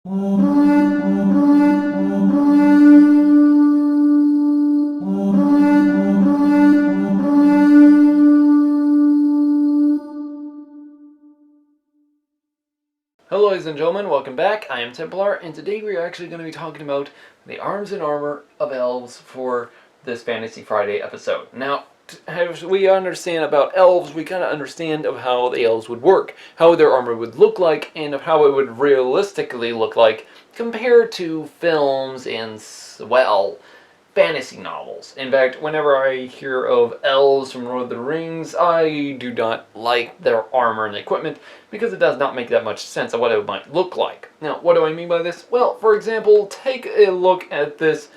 Hello ladies and gentlemen, welcome back. I am Templar, and today we are actually going to be talking about the arms and armor of elves for this Fantasy Friday episode. Now, as we understand about elves, we kind of understand of how the elves would work, how their armor would look like, and of how it would realistically look like compared to films and, well, fantasy novels. In fact, whenever I hear of elves from Lord of the Rings, I do not like their armor and equipment because it does not make that much sense of what it might look like. Now, what do I mean by this? Well, for example, take a look at this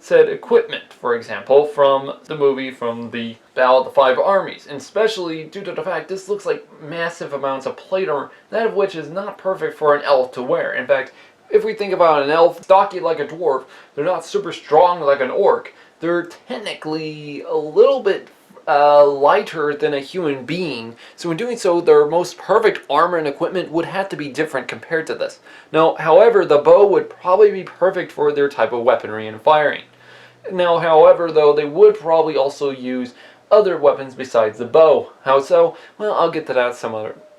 said equipment, for example, from the movie from the Battle of the Five Armies, and especially due to the fact this looks like massive amounts of plate armor, that of which is not perfect for an elf to wear. In fact, if we think about an elf, stocky like a dwarf, they're not super strong like an orc. They're technically a little bit lighter than a human being. So in doing so, their most perfect armor and equipment would have to be different compared to this. Now, however, the bow would probably be perfect for their type of weaponry and firing. Now, however, though, they would probably also use other weapons besides the bow. How so? Well, I'll get to that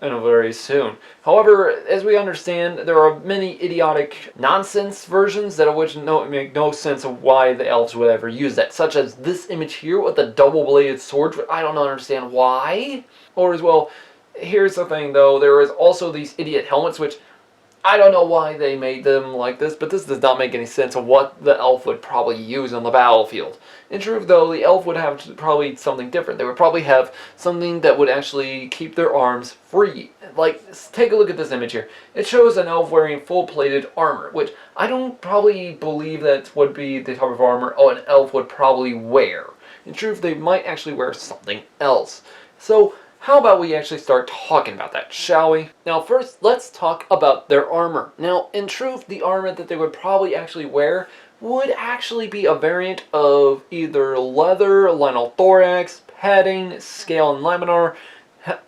very soon. However, as we understand, there are many idiotic nonsense versions that of which make no sense of why the elves would ever use that, such as this image here with the double-bladed sword. I don't understand why. Or as well, here's the thing though, there is also these idiot helmets which I don't know why they made them like this, but this does not make any sense of what the elf would probably use on the battlefield. In truth, though, the elf would have probably something different. They would probably have something that would actually keep their arms free. Like, take a look at this image here. It shows an elf wearing full-plated armor, which I don't probably believe that would be the type of armor an elf would probably wear. In truth, they might actually wear something else. So, how about we actually start talking about that, shall we? Now first, let's talk about their armor. Now, in truth, the armor that they would probably actually wear would actually be a variant of either leather, linal thorax, padding, scale and laminar,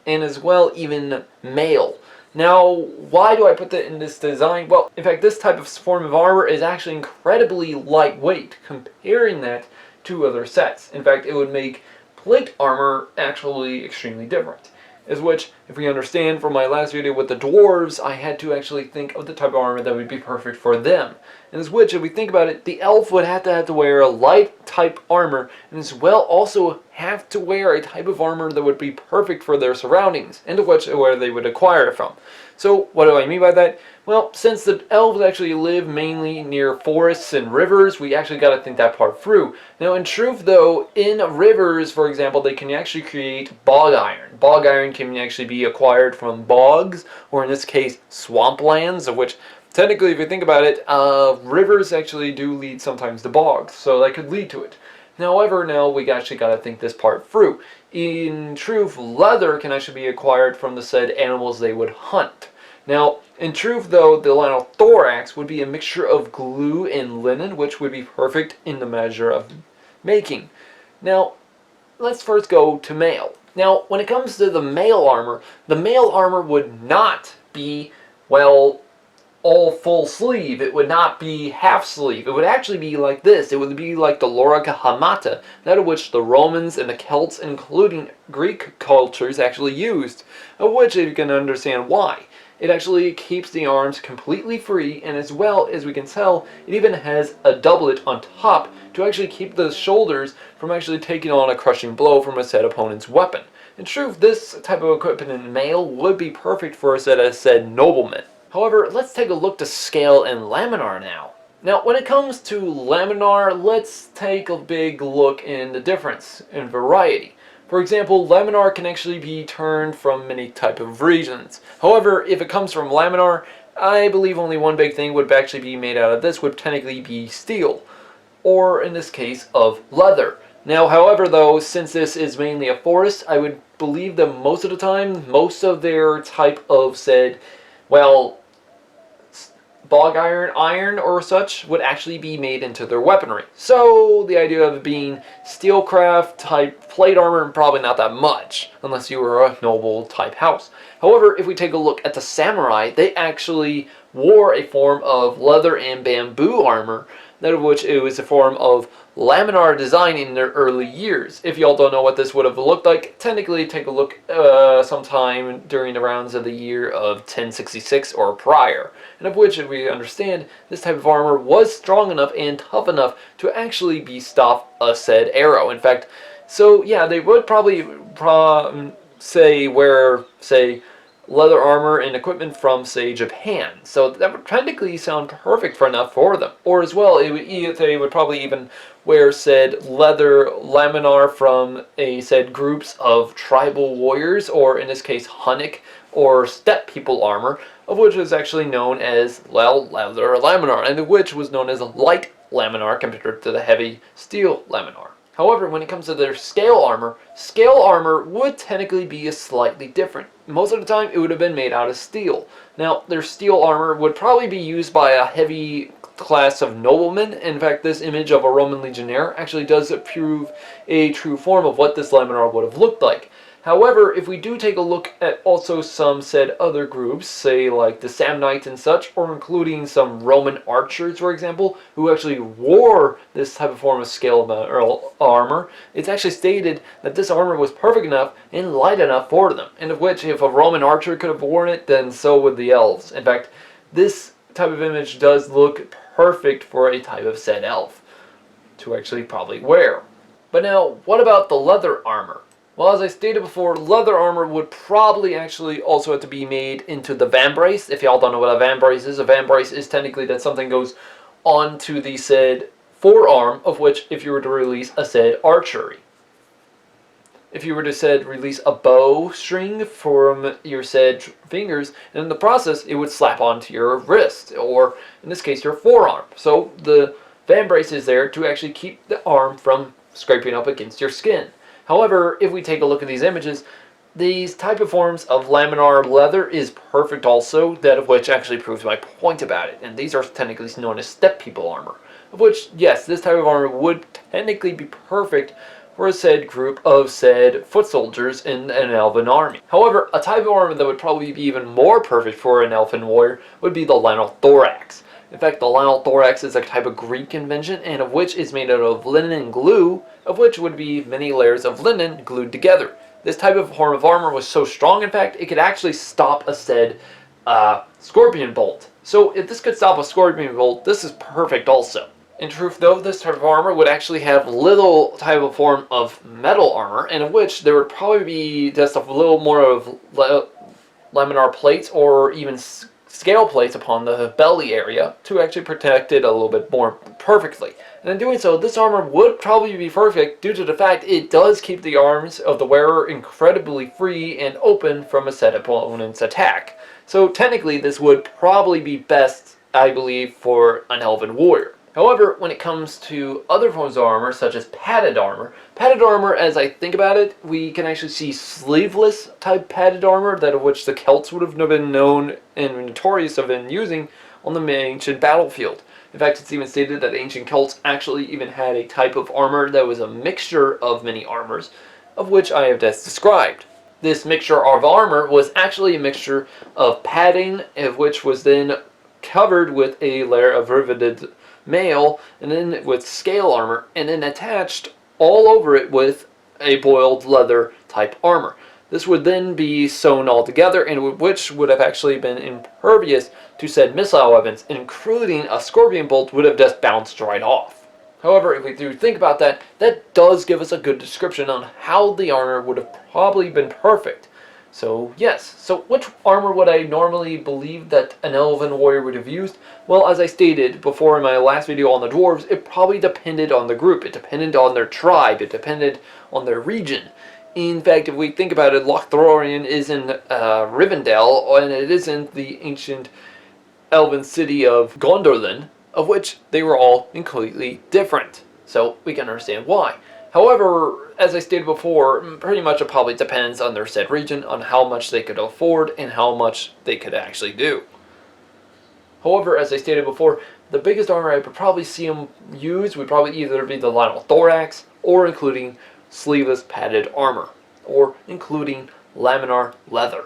and as well even mail. Now, why do I put that in this design? Well, in fact, this type of form of armor is actually incredibly lightweight, comparing that to other sets. In fact, it would make plate armor actually extremely different. As which, if we understand from my last video with the dwarves, I had to actually think of the type of armor that would be perfect for them. And as which, if we think about it, the elf would have to wear a light type armor, and as well also have to wear a type of armor that would be perfect for their surroundings, and to where they would acquire it from. So, what do I mean by that? Well, since the elves actually live mainly near forests and rivers, we actually got to think that part through. Now, in truth, though, in rivers, for example, they can actually create bog iron. Bog iron can actually be acquired from bogs, or in this case, swamplands, of which, technically, if you think about it, rivers actually do lead sometimes to bogs, so that could lead to it. However, now we actually got to think this part through. In truth, leather can actually be acquired from the said animals they would hunt. Now, in truth, though, the linal thorax would be a mixture of glue and linen, which would be perfect in the measure of making. Now, let's first go to mail. Now, when it comes to the mail armor would not be, well, all full sleeve. It would not be half sleeve. It would actually be like this. It would be like the lorica hamata, that of which the Romans and the Celts, including Greek cultures, actually used, of which you can understand why. It actually keeps the arms completely free, and as well as we can tell, it even has a doublet on top to actually keep the shoulders from actually taking on a crushing blow from a said opponent's weapon. In truth, this type of equipment in mail would be perfect for a said nobleman. However, let's take a look to scale and laminar now. Now, when it comes to laminar, let's take a big look in the difference in variety. For example, laminar can actually be turned from many type of regions. However, if it comes from laminar, I believe only one big thing would actually be made out of this would technically be steel, or in this case of leather. Now, however, though, since this is mainly a forest, I would believe that most of the time, most of their type of said, well, bog iron or such would actually be made into their weaponry. So the idea of it being steelcraft type plate armor, probably not that much, unless you were a noble type house. However, if we take a look at the samurai, they actually wore a form of leather and bamboo armor, that of which it was a form of laminar design in their early years. If y'all don't know what this would have looked like, technically take a look sometime during the rounds of the year of 1066 or prior, and of which, if we understand, this type of armor was strong enough and tough enough to actually be stop a said arrow. In fact, so yeah, they would probably say leather armor and equipment from, say, Japan. So that would technically sound perfect enough for them. Or as well, they would probably even wear said leather laminar from said groups of tribal warriors, or in this case, Hunnic or steppe people armor, of which is actually known as leather laminar, and which was known as light laminar compared to the heavy steel laminar. However, when it comes to their scale armor would technically be slightly different. Most of the time, it would have been made out of steel. Now, their steel armor would probably be used by a heavy class of noblemen. In fact, this image of a Roman legionnaire actually does prove a true form of what this laminar would have looked like. However, if we do take a look at also some said other groups, say like the Samnites and such, or including some Roman archers, for example, who actually wore this type of form of scale armor, it's actually stated that this armor was perfect enough and light enough for them, and of which if a Roman archer could have worn it, then so would the elves. In fact, this type of image does look perfect for a type of said elf to actually probably wear. But now, what about the leather armor? Well, as I stated before, leather armor would probably actually also have to be made into the vambrace. If y'all don't know what a vambrace is technically that something goes onto the said forearm, of which if you were to release a said archery. If you were to said release a bow string from your said fingers, and in the process it would slap onto your wrist, or in this case your forearm. So the vambrace is there to actually keep the arm from scraping up against your skin. However, if we take a look at these images, these type of forms of laminar leather is perfect also, that of which actually proves my point about it. And these are technically known as steppe people armor, of which, yes, this type of armor would technically be perfect for a said group of said foot soldiers in an elven army. However, a type of armor that would probably be even more perfect for an elven warrior would be the linothorax. In fact, the linothorax is a type of Greek invention, and of which is made out of linen glue, of which would be many layers of linen glued together. This type of form of armor was so strong, in fact, it could actually stop a said scorpion bolt. So if this could stop a scorpion bolt, this is perfect also. In truth, though, this type of armor would actually have little type of form of metal armor, and of which there would probably be just a little more of laminar plates or even scale plates upon the belly area to actually protect it a little bit more perfectly. And in doing so, this armor would probably be perfect due to the fact it does keep the arms of the wearer incredibly free and open from a said opponent's attack. So technically this would probably be best, I believe, for an elven warrior. However, when it comes to other forms of armor, such as padded armor, as I think about it, we can actually see sleeveless type padded armor, that of which the Celts would have been known and notorious of in using on the ancient battlefield. In fact, it's even stated that ancient Celts actually even had a type of armor that was a mixture of many armors, of which I have just described. This mixture of armor was actually a mixture of padding, of which was then covered with a layer of riveted mail, and then with scale armor, and then attached all over it with a boiled leather type armor. This would then be sewn all together, and which would have actually been impervious to said missile weapons, including a scorpion bolt would have just bounced right off. However, if we do think about that, that does give us a good description on how the armor would have probably been perfect. So yes, so which armor would I normally believe that an elven warrior would have used? Well, as I stated before in my last video on the dwarves, it probably depended on the group, it depended on their tribe, it depended on their region. In fact, if we think about it, Lothlorien is in Rivendell, and it isn't the ancient elven city of Gondolin, of which they were all completely different. So we can understand why. However, as I stated before, pretty much it probably depends on their said region, on how much they could afford and how much they could actually do. However, as I stated before, the biggest armor I would probably see them use would probably either be the Lionel Thorax, or including sleeveless padded armor, or including laminar leather.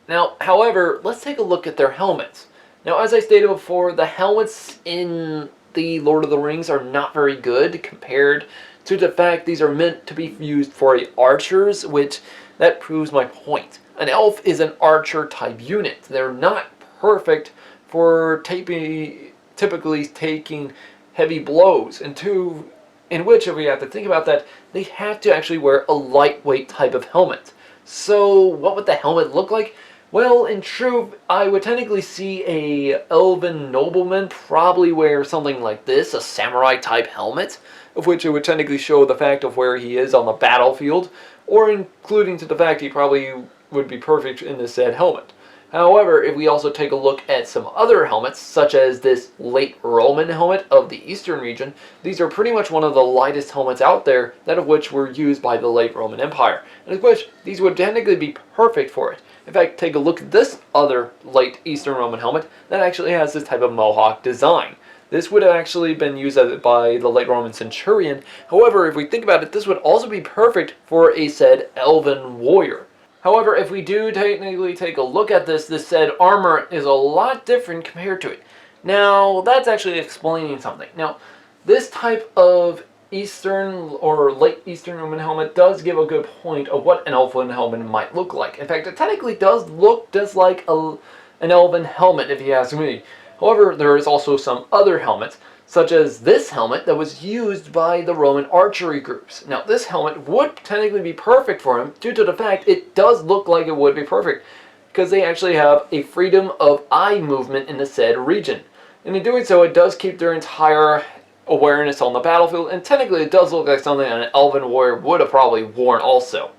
Now, however, let's take a look at their helmets. Now, as I stated before, the helmets in the Lord of the Rings are not very good compared to the fact these are meant to be used for archers, which that proves my point. An elf is an archer type unit. They're not perfect for typically taking heavy blows, in which, if we have to think about that, they have to actually wear a lightweight type of helmet. So what would the helmet look like? Well, in truth, I would technically see a elven nobleman probably wear something like this, a samurai type helmet, of which it would technically show the fact of where he is on the battlefield, or including to the fact he probably would be perfect in this said helmet. However, if we also take a look at some other helmets, such as this late Roman helmet of the Eastern region, these are pretty much one of the lightest helmets out there, that of which were used by the late Roman Empire, and of which these would technically be perfect for it. In fact, take a look at this other late Eastern Roman helmet that actually has this type of mohawk design. This would have actually been used by the late Roman centurion. However, if we think about it, this would also be perfect for a said elven warrior. However, if we do technically take a look at this said armor is a lot different compared to it. Now, that's actually explaining something. Now, this type of Eastern or late Eastern Roman helmet does give a good point of what an elven helmet might look like. In fact, it technically does look just like an elven helmet, if you ask me. However, there is also some other helmets, such as this helmet that was used by the Roman archery groups. Now, this helmet would technically be perfect for them due to the fact it does look like it would be perfect, because they actually have a freedom of eye movement in the said region. And in doing so, it does keep their entire awareness on the battlefield, and technically it does look like something an elven warrior would have probably worn also.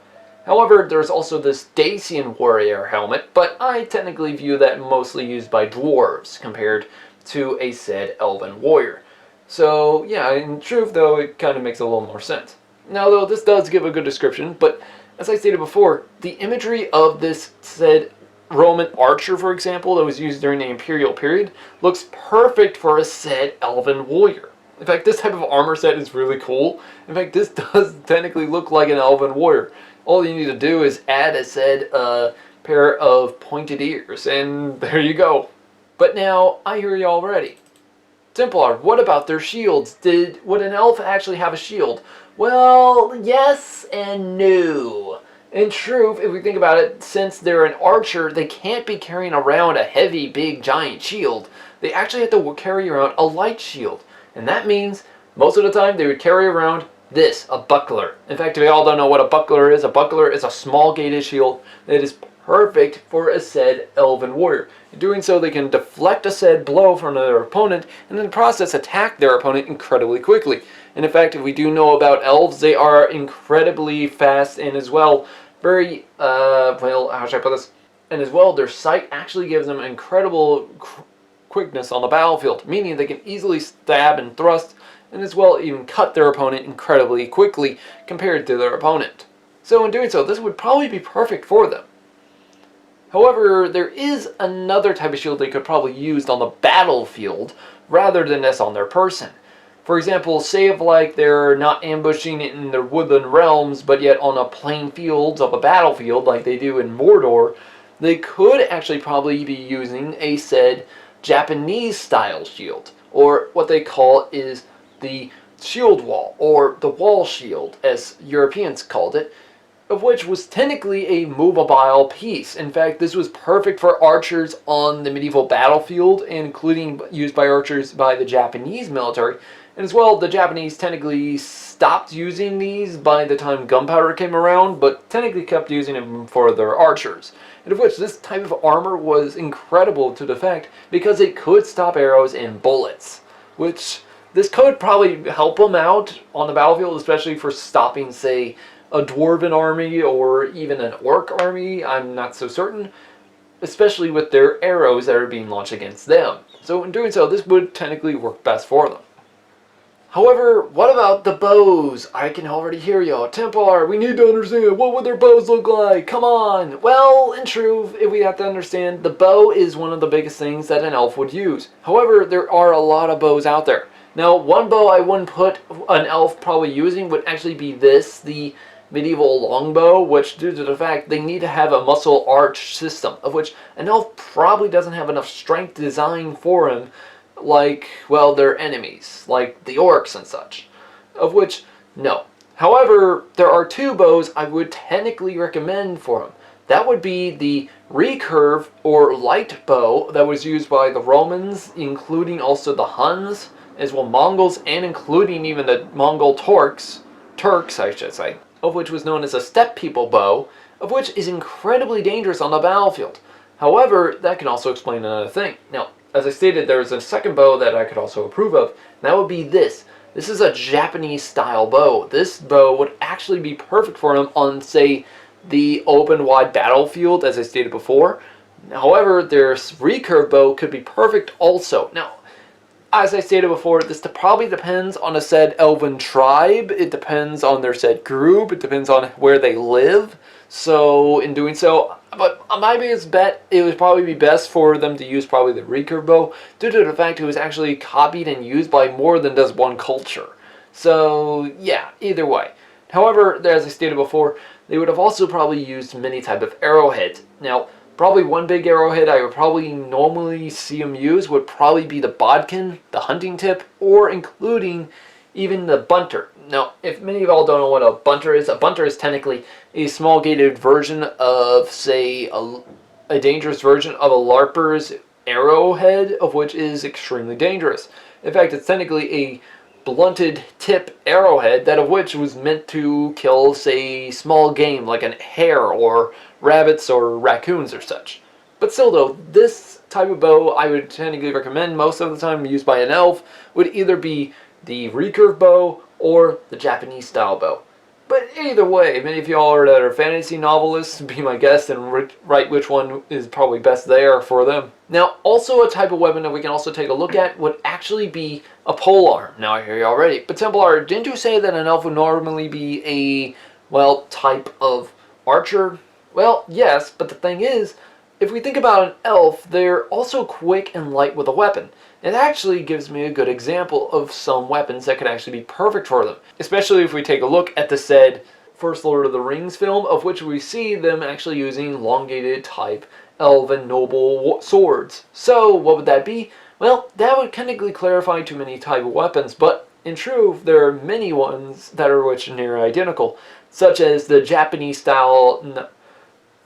However, there's also this Dacian warrior helmet, but I technically view that mostly used by dwarves compared to a said elven warrior. So yeah, in truth though, it kind of makes a little more sense. Now though, this does give a good description, but as I stated before, the imagery of this said Roman archer, for example, that was used during the imperial period, looks perfect for a said elven warrior. In fact, this type of armor set is really cool. In fact, this does technically look like an elven warrior. All you need to do is add a said pair of pointed ears, and there you go. But now, I hear you already. Templar, what about their shields? Would an elf actually have a shield? Well, yes and no. In truth, if we think about it, since they're an archer, they can't be carrying around a heavy, big, giant shield. They actually have to carry around a light shield. And that means, most of the time, they would carry around this, a buckler. In fact, if you all don't know what a buckler is a small gated shield that is perfect for a said elven warrior. In doing so, they can deflect a said blow from their opponent, and in the process attack their opponent incredibly quickly. And in fact, if we do know about elves, they are incredibly fast, and as well, very, well, how should I put this? And as well, their sight actually gives them incredible quickness on the battlefield, meaning they can easily stab and thrust, and as well even cut their opponent incredibly quickly compared to their opponent. So in doing so, this would probably be perfect for them. However, there is another type of shield they could probably use on the battlefield rather than this on their person. For example, say if like they're not ambushing in their woodland realms, but yet on a plain fields of a battlefield like they do in Mordor, they could actually probably be using a said Japanese style shield, or what they call is the shield wall, or the wall shield as Europeans called it, of which was technically a movable piece. In fact, this was perfect for archers on the medieval battlefield, including used by archers by the Japanese military. And as well, the Japanese technically stopped using these by the time gunpowder came around, but technically kept using them for their archers. And of which this type of armor was incredible to the fact because it could stop arrows and bullets, which this could probably help them out on the battlefield, especially for stopping, say, a dwarven army or even an orc army. I'm not so certain, especially with their arrows that are being launched against them. So in doing so, this would technically work best for them. However, what about the bows? I can already hear y'all. Templar, we need to understand. What would their bows look like? Come on. Well, in truth, if we have to understand, the bow is one of the biggest things that an elf would use. However, there are a lot of bows out there. Now, one bow I wouldn't put an elf probably using would actually be this, the medieval longbow, which due to the fact they need to have a muscle arch system, of which an elf probably doesn't have enough strength designed for him, like, well, their enemies, like the orcs and such, of which, no. However, there are two bows I would technically recommend for him. That would be the recurve or light bow that was used by the Romans, including also the Huns, as well Mongols, and including even the Mongol Turks I should say, of which was known as a steppe people bow, of which is incredibly dangerous on the battlefield. However, that can also explain another thing. Now, as I stated, there's a second bow that I could also approve of, and that would be this. This is a Japanese style bow. This bow would actually be perfect for him on, say, the open wide battlefield, as I stated before. However, their recurve bow could be perfect also. Now, as I stated before, this probably depends on a said elven tribe. It depends on their said group. It depends on where they live. So, in doing so, but my biggest bet, it would probably be best for them to use probably the recurve bow, due to the fact it was actually copied and used by more than just one culture. So, yeah, either way. However, as I stated before, they would have also probably used many type of arrowheads. Now, probably one big arrowhead I would probably normally see them use would probably be the bodkin, the hunting tip, or including even the bunter. Now, if many of y'all don't know what a bunter is technically a small gated version of, say, a dangerous version of a larper's arrowhead, of which is extremely dangerous. In fact, it's technically a blunted tip arrowhead that of which was meant to kill, say, small game like a hare or rabbits or raccoons or such. But still though, this type of bow I would technically recommend most of the time used by an elf would either be the recurve bow or the Japanese style bow. But either way, many of y'all that are fantasy novelists, be my guest and write which one is probably best there for them. Now, also a type of weapon that we can also take a look at would actually be a polearm. Now, I hear you already. But Templar, didn't you say that an elf would normally be a, well, type of archer? Well, yes, but the thing is, if we think about an elf, they're also quick and light with a weapon. It actually gives me a good example of some weapons that could actually be perfect for them. Especially if we take a look at the said First Lord of the Rings film, of which we see them actually using elongated type elven noble swords. So, what would that be? Well, that would technically clarify too many type of weapons, but in truth, there are many ones that are which near identical, such as the Japanese style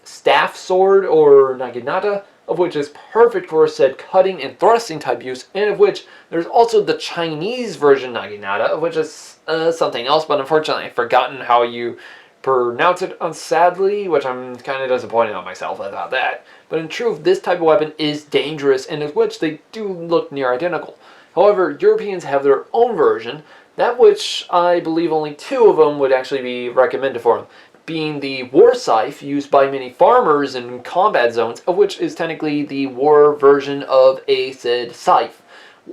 staff sword or naginata, of which is perfect for said cutting and thrusting type use, and of which there's also the Chinese version naginata, of which is something else, but unfortunately I've forgotten how you pronounce it, sadly, which I'm kind of disappointed on myself about that. But in truth, this type of weapon is dangerous, and of which they do look near identical. However, Europeans have their own version, that which I believe only two of them would actually be recommended for them, being the war scythe used by many farmers in combat zones, of which is technically the war version of a said scythe,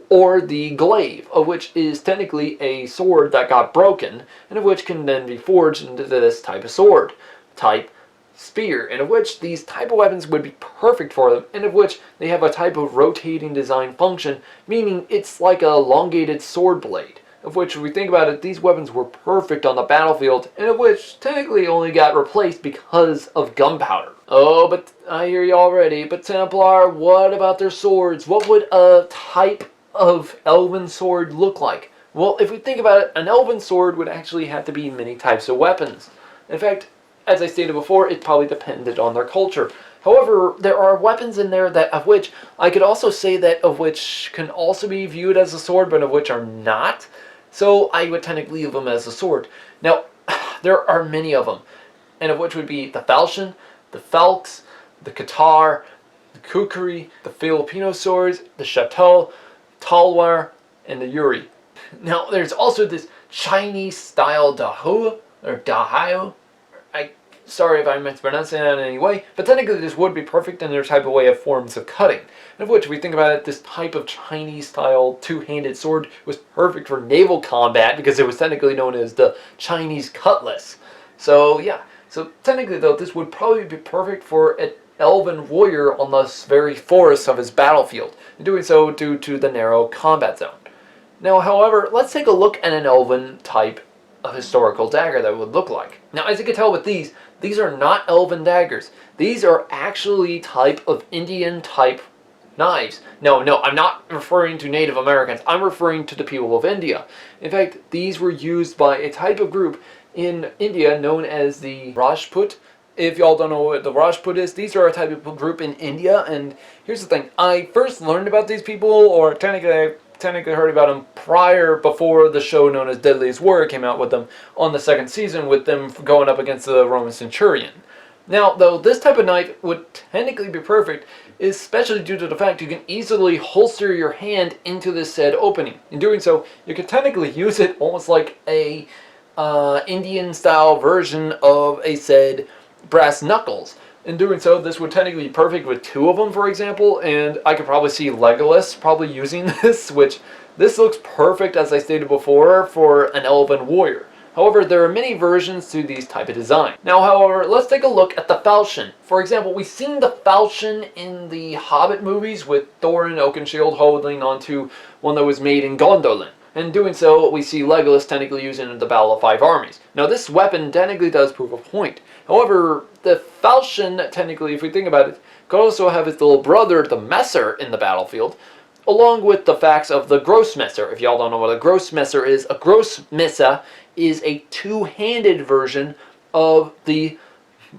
or the glaive, of which is technically a sword that got broken, and of which can then be forged into this type of sword, type spear, and of which these type of weapons would be perfect for them, and of which they have a type of rotating design function, meaning it's like a elongated sword blade. Of which, if we think about it, these weapons were perfect on the battlefield, and of which technically only got replaced because of gunpowder. Oh, but I hear you already. But Templar, what about their swords? What would a type of elven sword look like? Well, if we think about it, an elven sword would actually have to be many types of weapons. In fact, as I stated before, it probably depended on their culture. However, there are weapons in there that of which I could also say that of which can also be viewed as a sword, but of which are not. So I would technically leave them as a sword. Now, there are many of them, and of which would be the falchion, the falx, the katar, the kukri, the Filipino swords, the chateau, talwar, and the yuri. Now, there's also this Chinese style dahua, or dahao. Sorry if I'm mispronouncing that in any way, but technically this would be perfect in their type of way of forms of cutting. And of which, if we think about it, this type of Chinese-style two-handed sword was perfect for naval combat because it was technically known as the Chinese cutlass. So yeah, so technically though, this would probably be perfect for an elven warrior on the very forest of his battlefield, and doing so due to the narrow combat zone. Now, however, let's take a look at an elven type of historical dagger that would look like. Now, as you can tell with these are not elven daggers. These are actually type of Indian type knives. No, I'm not referring to Native Americans. I'm referring to the people of India. In fact, these were used by a type of group in India known as the Rajput. If y'all don't know what the Rajput is, these are a type of group in India. And here's the thing. I first learned about these people, or technically heard about them before the show known as Deadliest Warrior came out with them on the second season, with them going up against the Roman centurion. Now, though, this type of knife would technically be perfect, especially due to the fact you can easily holster your hand into this said opening. In doing so, you can technically use it almost like a Indian-style version of a said brass knuckles. In doing so, this would technically be perfect with two of them, for example, and I could probably see Legolas probably using this, which this looks perfect, as I stated before, for an elven warrior. However, there are many versions to these type of design. Now, however, let's take a look at the falchion. For example, we've seen the falchion in the Hobbit movies with Thorin Oakenshield holding onto one that was made in Gondolin. In doing so, we see Legolas technically using it in the Battle of Five Armies. Now, this weapon technically does prove a point. However, the falchion, technically, if we think about it, could also have its little brother, the Messer, in the battlefield, along with the facts of the Grossmesser. If y'all don't know what a Grossmesser is, a Grossmesser is a two-handed version of the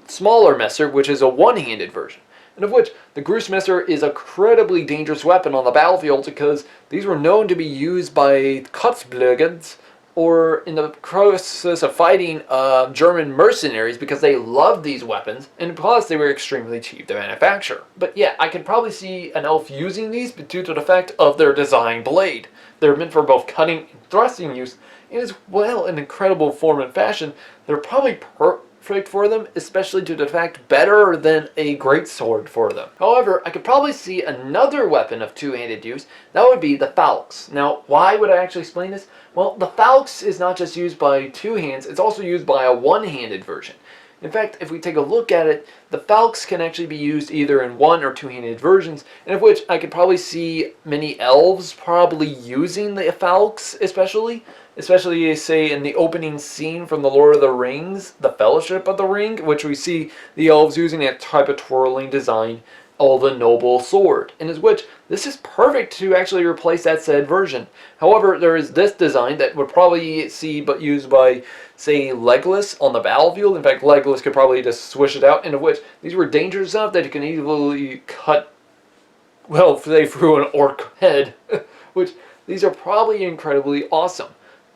smaller Messer, which is a one-handed version. And of which, the Grossmesser is an incredibly dangerous weapon on the battlefield because these were known to be used by Kutzblügens, or in the process of fighting German mercenaries, because they loved these weapons, and plus they were extremely cheap to manufacture. But yeah, I could probably see an elf using these due to the fact of their design blade. They're meant for both cutting and thrusting use, and as well in incredible form and fashion. They're probably perfect for them, especially due to the fact better than a greatsword for them. However, I could probably see another weapon of two-handed use. That would be the falx. Now, why would I actually explain this? Well, the falx is not just used by two hands, it's also used by a one-handed version. In fact, if we take a look at it, the falx can actually be used either in one or two-handed versions, and of which I could probably see many elves probably using the falx, especially say in the opening scene from the Lord of the Rings, the Fellowship of the Ring, which we see the elves using a type of twirling design, Elven Noble Sword, and as which this is perfect to actually replace that said version. However, there is this design that would probably see but used by, say, Legolas on the battlefield. In fact, Legolas could probably just swish it out, and of which these were dangerous enough that you can easily cut, well, say, through an orc head, which these are probably incredibly awesome.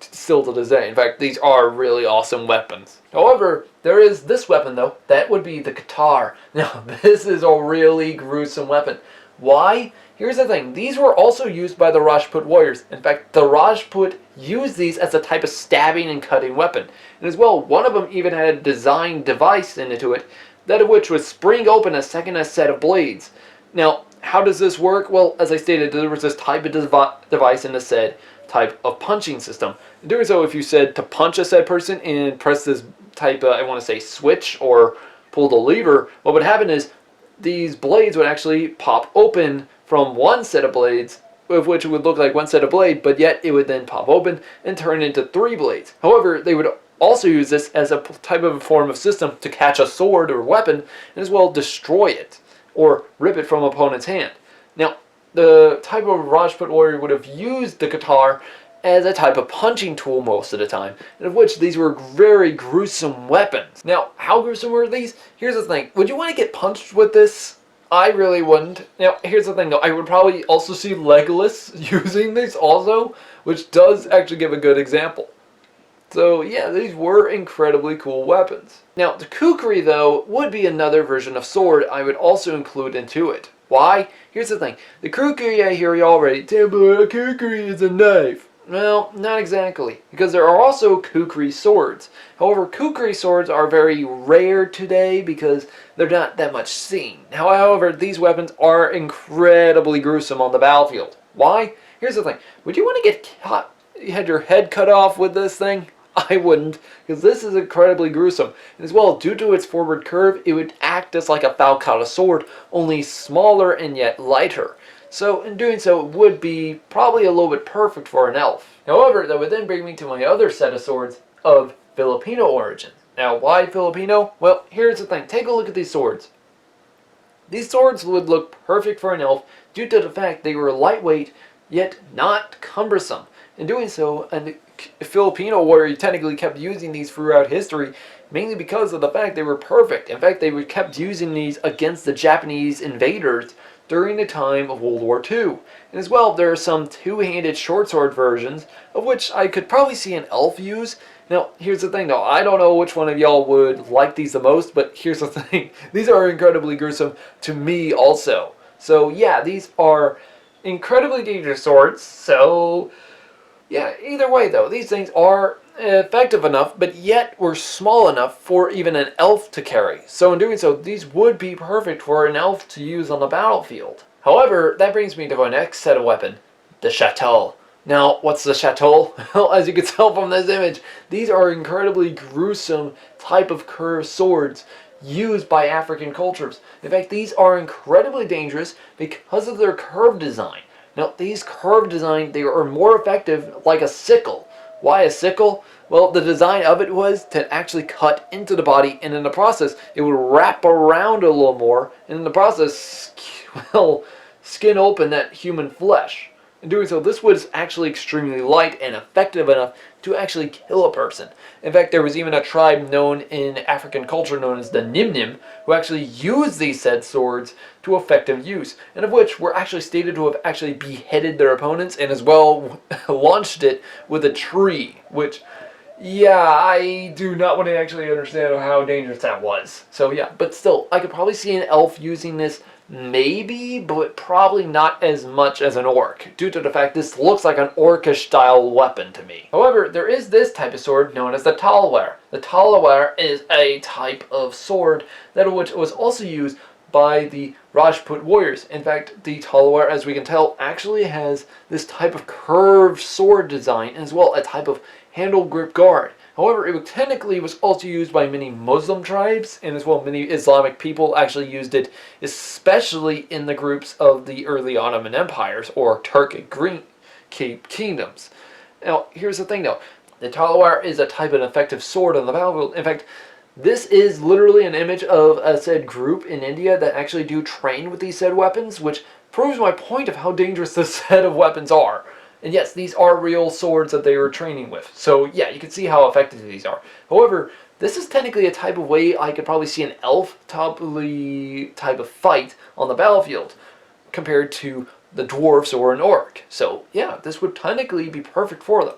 Still to this day. In fact, these are really awesome weapons. However, there is this weapon though, that would be the Qatar. Now, this is a really gruesome weapon. Why? Here's the thing, these were also used by the Rajput warriors. In fact, the Rajput used these as a type of stabbing and cutting weapon. And as well, one of them even had a design device into it, that of which would spring open a second set of blades. Now, how does this work? Well, as I stated, there was this type of device in the said type of punching system. In doing so, if you said to punch a said person and press this type of, I want to say, switch or pull the lever, what would happen is these blades would actually pop open from one set of blades, of which it would look like one set of blade, but yet it would then pop open and turn into three blades. However, they would also use this as a type of a form of system to catch a sword or weapon and as well destroy it or rip it from opponent's hand. Now, the type of Rajput warrior would have used the Qatar as a type of punching tool most of the time, and of which these were very gruesome weapons. Now, how gruesome were these? Here's the thing. Would you want to get punched with this? I really wouldn't. Now, here's the thing though. I would probably also see Legolas using this also, which does actually give a good example. So yeah, these were incredibly cool weapons. Now, the kukri though would be another version of sword I would also include into it. Why? Here's the thing. The kukri I hear you already, Timber, a kukri is a knife. Well, not exactly, because there are also kukri swords. However, kukri swords are very rare today because they're not that much seen. However, these weapons are incredibly gruesome on the battlefield. Why? Here's the thing. Would you want to get caught, had your head cut off with this thing? I wouldn't, because this is incredibly gruesome. And as well, due to its forward curve, it would act as like a falcata sword, only smaller and yet lighter. So in doing so, it would be probably a little bit perfect for an elf. However, that would then bring me to my other set of swords of Filipino origin. Now, why Filipino? Well, here's the thing. Take a look at these swords. These swords would look perfect for an elf due to the fact they were lightweight, yet not cumbersome. In doing so, a Filipino warrior technically kept using these throughout history, mainly because of the fact they were perfect. In fact, they kept using these against the Japanese invaders during the time of World War II. And as well, there are some two-handed short sword versions, of which I could probably see an elf use. Now, here's the thing though, I don't know which one of y'all would like these the most, but here's the thing. These are incredibly gruesome to me also. So yeah, these are incredibly dangerous swords, so yeah, either way though, these things are effective enough, but yet were small enough for even an elf to carry. So in doing so, these would be perfect for an elf to use on the battlefield. However, that brings me to our next set of weapon, the chatole. Now, what's the chatole? Well, as you can tell from this image, these are incredibly gruesome type of curved swords used by African cultures. In fact, these are incredibly dangerous because of their curved design. Now, these curved design, they are more effective like a sickle. Why a sickle? Well, the design of it was to actually cut into the body, and in the process, it would wrap around a little more, and in the process, well, skin open that human flesh. In doing so, this was actually extremely light and effective enough to actually kill a person. In fact, there was even a tribe known in African culture known as the Nimnim, who actually used these said swords to effective use, and of which were actually stated to have actually beheaded their opponents and as well launched it with a tree, which, yeah, I do not want to actually understand how dangerous that was. So yeah, but still, I could probably see an elf using this maybe, but probably not as much as an orc, due to the fact this looks like an orcish style weapon to me. However, there is this type of sword known as the talwar. The talwar is a type of sword that which was also used by the Rajput warriors. In fact, the talwar, as we can tell, actually has this type of curved sword design as well, a type of handle grip guard. However, it technically was also used by many Muslim tribes, and as well many Islamic people actually used it, especially in the groups of the early Ottoman empires or Turkic Greek kingdoms. Now, here's the thing though. The talwar is a type of effective sword on the battlefield. In fact, this is literally an image of a said group in India that actually do train with these said weapons, which proves my point of how dangerous this set of weapons are. And yes, these are real swords that they were training with. So yeah, you can see how effective these are. However, this is technically a type of way I could probably see an elf type of fight on the battlefield compared to the dwarves or an orc. So yeah, this would technically be perfect for them.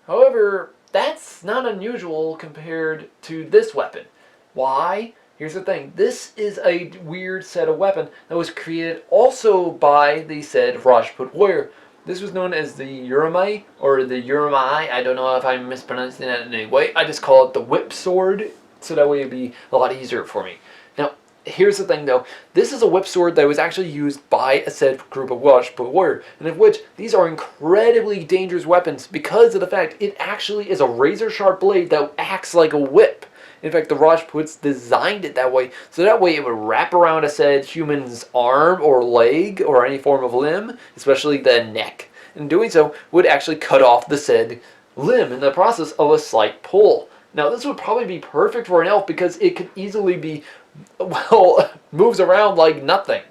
However, that's not unusual compared to this weapon. Why? Here's the thing. This is a weird set of weapon that was created also by the said Rajput warrior. This was known as the Uramai, or the Uramai. I don't know if I'm mispronouncing that in any way. I just call it the whip sword, so that way it'd be a lot easier for me. Now, here's the thing though. This is a whip sword that was actually used by a said group of Rajput warrior, and of which these are incredibly dangerous weapons because of the fact it actually is a razor-sharp blade that acts like a whip. In fact, the Rajputs designed it that way, so that way it would wrap around a said human's arm or leg or any form of limb, especially the neck. And doing so would actually cut off the said limb in the process of a slight pull. Now, this would probably be perfect for an elf because it could easily be, well, moves around like nothing.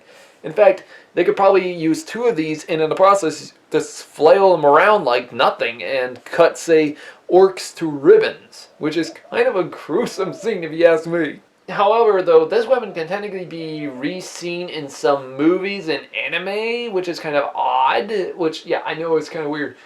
In fact, they could probably use two of these and in the process just flail them around like nothing and cut, say, orcs to ribbons, which is kind of a gruesome scene if you ask me. However, though, this weapon can technically be re-seen in some movies and anime, which is kind of odd, which, yeah, I know is kind of weird.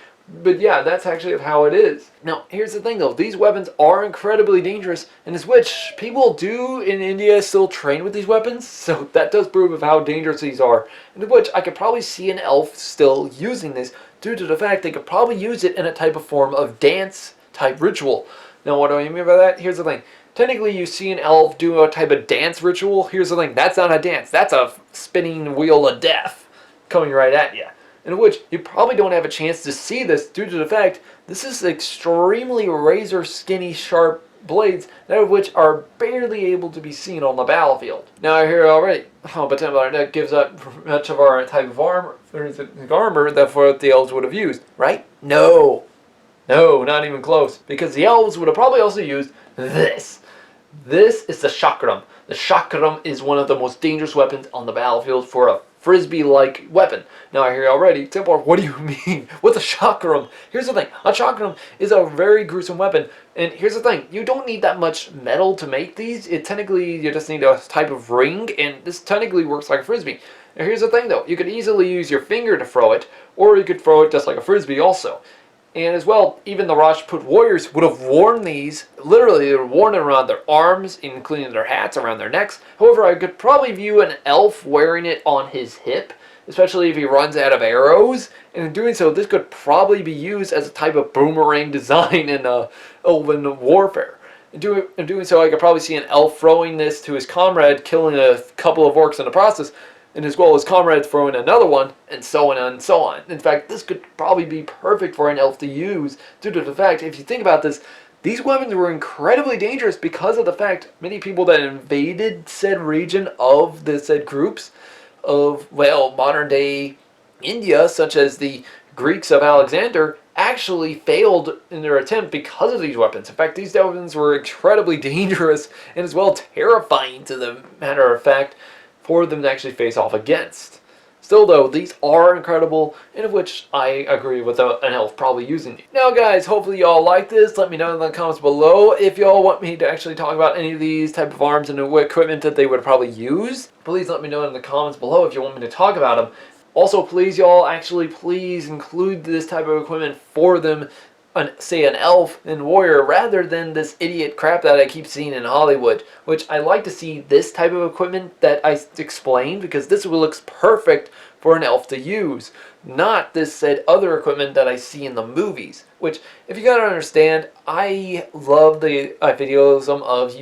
But yeah, that's actually how it is. Now, here's the thing though. These weapons are incredibly dangerous, and as which people do in India still train with these weapons, so that does prove of how dangerous these are. And in which I could probably see an elf still using this due to the fact they could probably use it in a type of form of dance type ritual. Now, what do I mean by that? Here's the thing. Technically, you see an elf do a type of dance ritual. Here's the thing. That's not a dance. That's a spinning wheel of death coming right at you. In which you probably don't have a chance to see this due to the fact this is extremely razor skinny sharp blades, none of which are barely able to be seen on the battlefield. Now I hear already, but Templar, that gives up much of our type of armor that what the elves would have used, right? No. No, not even close. Because the elves would have probably also used this. This is the chakram. The chakram is one of the most dangerous weapons on the battlefield for a frisbee-like weapon. Now I hear already, Templar, what do you mean? What's a chakram? Here's the thing. A chakram is a very gruesome weapon. And here's the thing. You don't need that much metal to make these. Technically, you just need a type of ring. And this technically works like a frisbee. Now here's the thing, though. You could easily use your finger to throw it. Or you could throw it just like a frisbee also. And as well, even the Rajput warriors would have worn these, literally they would have worn it around their arms, including their hats, around their necks. However, I could probably view an elf wearing it on his hip, especially if he runs out of arrows. And in doing so, this could probably be used as a type of boomerang design in Elven warfare. In doing so, I could probably see an elf throwing this to his comrade, killing a couple of orcs in the process, and as well as comrades throwing another one, and so on and so on. In fact, this could probably be perfect for an elf to use, due to the fact, if you think about this, these weapons were incredibly dangerous because of the fact many people that invaded said region of the said groups of, well, modern day India, such as the Greeks of Alexander, actually failed in their attempt because of these weapons. In fact, these weapons were incredibly dangerous and as well terrifying to the matter of fact for them to actually face off against. Still though, these are incredible, and of which I agree with an elf probably using these. Now guys, hopefully y'all like this. Let me know in the comments below if y'all want me to actually talk about any of these type of arms and equipment that they would probably use. Please let me know in the comments below if you want me to talk about them. Also, please y'all, please include this type of equipment for them, say an elf and warrior, rather than this idiot crap that I keep seeing in Hollywood, which I like to see this type of equipment that I explained, because this looks perfect for an elf to use, not this said other equipment that I see in the movies, which, if you gotta understand, I love the idealism of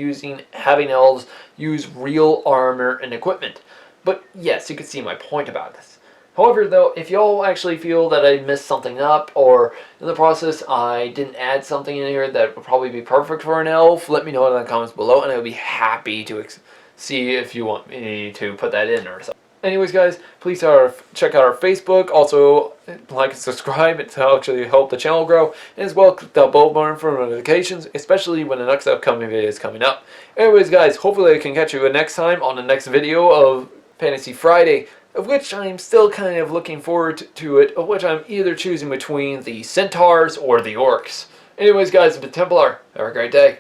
having elves use real armor and equipment. But yes, you can see my point about this. However, though, if y'all actually feel that I messed something up, or in the process I didn't add something in here that would probably be perfect for an elf, let me know in the comments below, and I would be happy to see if you want me to put that in or something. Anyways, guys, please check out our Facebook. Also, like and subscribe to actually help the channel grow. And as well, click the bell button for notifications, especially when the next upcoming video is coming up. Anyways, guys, hopefully I can catch you next time on the next video of Fantasy Friday, of which I'm still kind of looking forward to it, of which I'm either choosing between the centaurs or the orcs. Anyways, guys, I've been Templar. Have a great day.